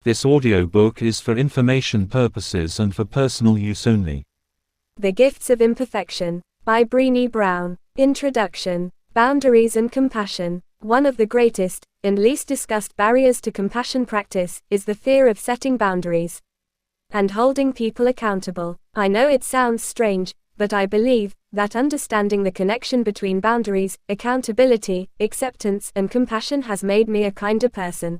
This audiobook is for information purposes and for personal use only. The Gifts of Imperfection, by Brené Brown. Introduction. Boundaries and compassion. One of the greatest, and least discussed barriers to compassion practice, is the fear of setting boundaries and holding people accountable. I know it sounds strange, but I believe that understanding the connection between boundaries, accountability, acceptance, and compassion has made me a kinder person.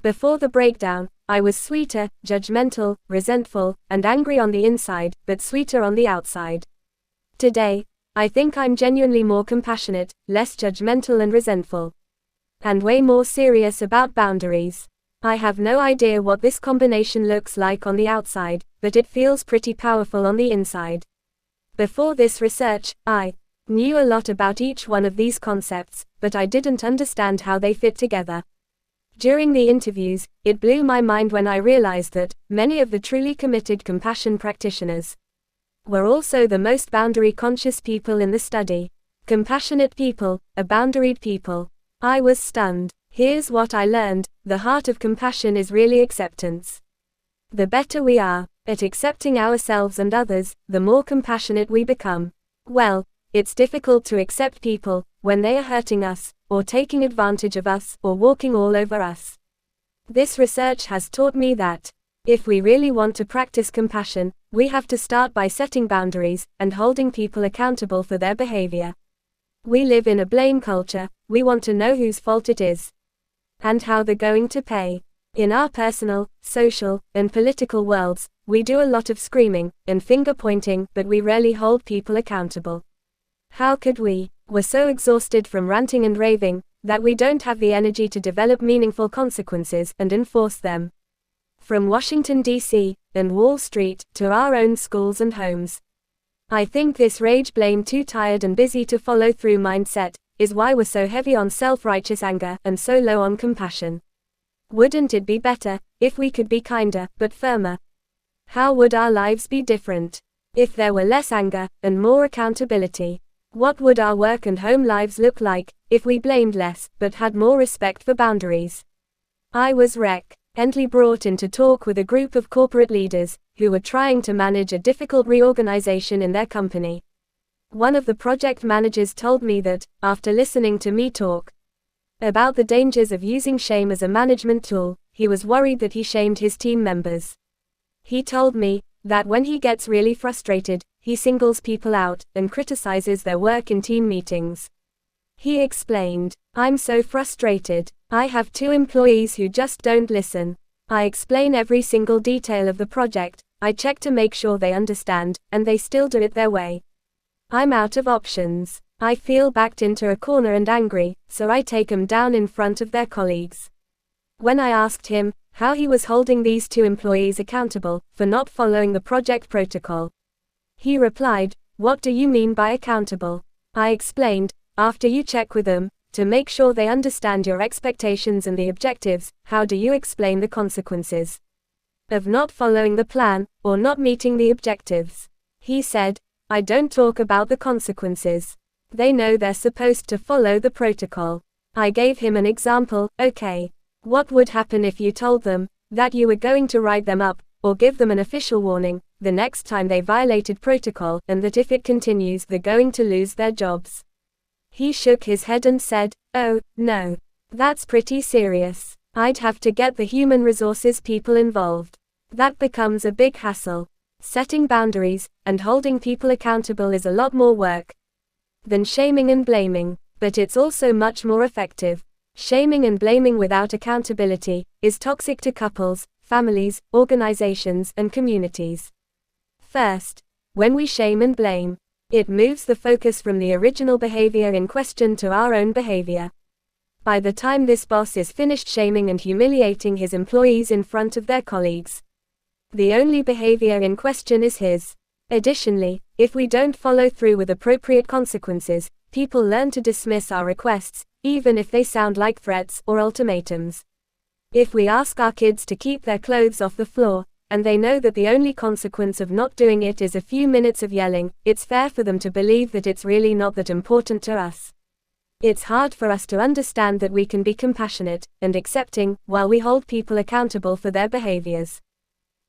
Before the breakdown, I was sweeter, judgmental, resentful, and angry on the inside, but sweeter on the outside. Today, I think I'm genuinely more compassionate, less judgmental and resentful, and way more serious about boundaries. I have no idea what this combination looks like on the outside, but it feels pretty powerful on the inside. Before this research, I knew a lot about each one of these concepts, but I didn't understand how they fit together. During the interviews, it blew my mind when I realized that many of the truly committed compassion practitioners were also the most boundary-conscious people in the study. Compassionate people, a boundaried people. I was stunned. Here's what I learned: the heart of compassion is really acceptance. The better we are at accepting ourselves and others, the more compassionate we become. Well, it's difficult to accept people when they are hurting us, or taking advantage of us, or walking all over us. This research has taught me that if we really want to practice compassion, we have to start by setting boundaries and holding people accountable for their behavior. We live in a blame culture. We want to know whose fault it is and how they're going to pay. In our personal, social, and political worlds, we do a lot of screaming and finger pointing, but we rarely hold people accountable. How could we? We're so exhausted from ranting and raving that we don't have the energy to develop meaningful consequences and enforce them. From Washington, D.C., and Wall Street, to our own schools and homes. I think this rage, blame, too tired and busy to follow through mindset is why we're so heavy on self-righteous anger and so low on compassion. Wouldn't it be better if we could be kinder, but firmer? How would our lives be different if there were less anger and more accountability? What would our work and home lives look like if we blamed less, but had more respect for boundaries? I was recently brought in to talk with a group of corporate leaders who were trying to manage a difficult reorganization in their company. One of the project managers told me that, after listening to me talk about the dangers of using shame as a management tool, he was worried that he shamed his team members. He told me that when he gets really frustrated, he singles people out and criticizes their work in team meetings. He explained, "I'm so frustrated. I have 2 employees who just don't listen. I explain every single detail of the project, I check to make sure they understand, and they still do it their way. I'm out of options. I feel backed into a corner and angry, so I take them down in front of their colleagues." When I asked him how he was holding these 2 employees accountable for not following the project protocol, he replied, "What do you mean by accountable?" I explained, "After you check with them to make sure they understand your expectations and the objectives, how do you explain the consequences of not following the plan or not meeting the objectives?" He said, "I don't talk about the consequences. They know they're supposed to follow the protocol." I gave him an example. Okay, what would happen if you told them that you were going to write them up, or give them an official warning, the next time they violated protocol, and that if it continues they're going to lose their jobs? He shook his head and said, "Oh, no. That's pretty serious. I'd have to get the human resources people involved. That becomes a big hassle. Setting boundaries and holding people accountable is a lot more work than shaming and blaming, but it's also much more effective. Shaming and blaming without accountability is toxic to couples, families, organizations, and communities. First, when we shame and blame, it moves the focus from the original behavior in question to our own behavior. By the time this boss is finished shaming and humiliating his employees in front of their colleagues, the only behavior in question is his. Additionally, if we don't follow through with appropriate consequences, people learn to dismiss our requests, even if they sound like threats or ultimatums. If we ask our kids to keep their clothes off the floor, and they know that the only consequence of not doing it is a few minutes of yelling, it's fair for them to believe that it's really not that important to us. It's hard for us to understand that we can be compassionate and accepting while we hold people accountable for their behaviors.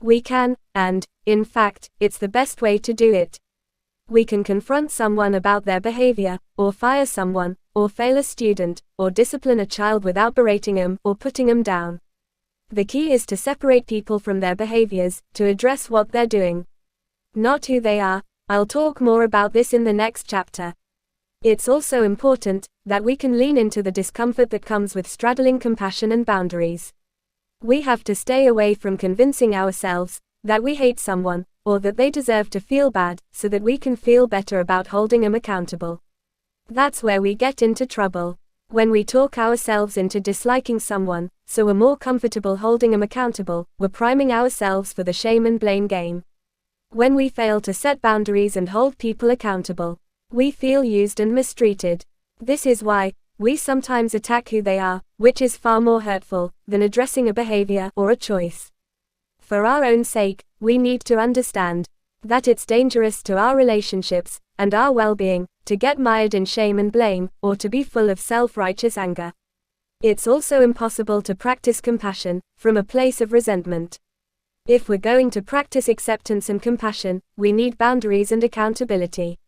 We can, and, in fact, it's the best way to do it. We can confront someone about their behavior, or fire someone, or fail a student, or discipline a child without berating them or putting them down. The key is to separate people from their behaviors, to address what they're doing, not who they are. I'll talk more about this in the next chapter. It's also important that we can lean into the discomfort that comes with straddling compassion and boundaries. We have to stay away from convincing ourselves that we hate someone, or that they deserve to feel bad, so that we can feel better about holding them accountable. That's where we get into trouble. When we talk ourselves into disliking someone, so we're more comfortable holding them accountable, we're priming ourselves for the shame and blame game. When we fail to set boundaries and hold people accountable, we feel used and mistreated. This is why we sometimes attack who they are, which is far more hurtful than addressing a behavior or a choice. For our own sake, we need to understand that it's dangerous to our relationships and our well-being to get mired in shame and blame, or to be full of self-righteous anger. It's also impossible to practice compassion from a place of resentment. If we're going to practice acceptance and compassion, we need boundaries and accountability.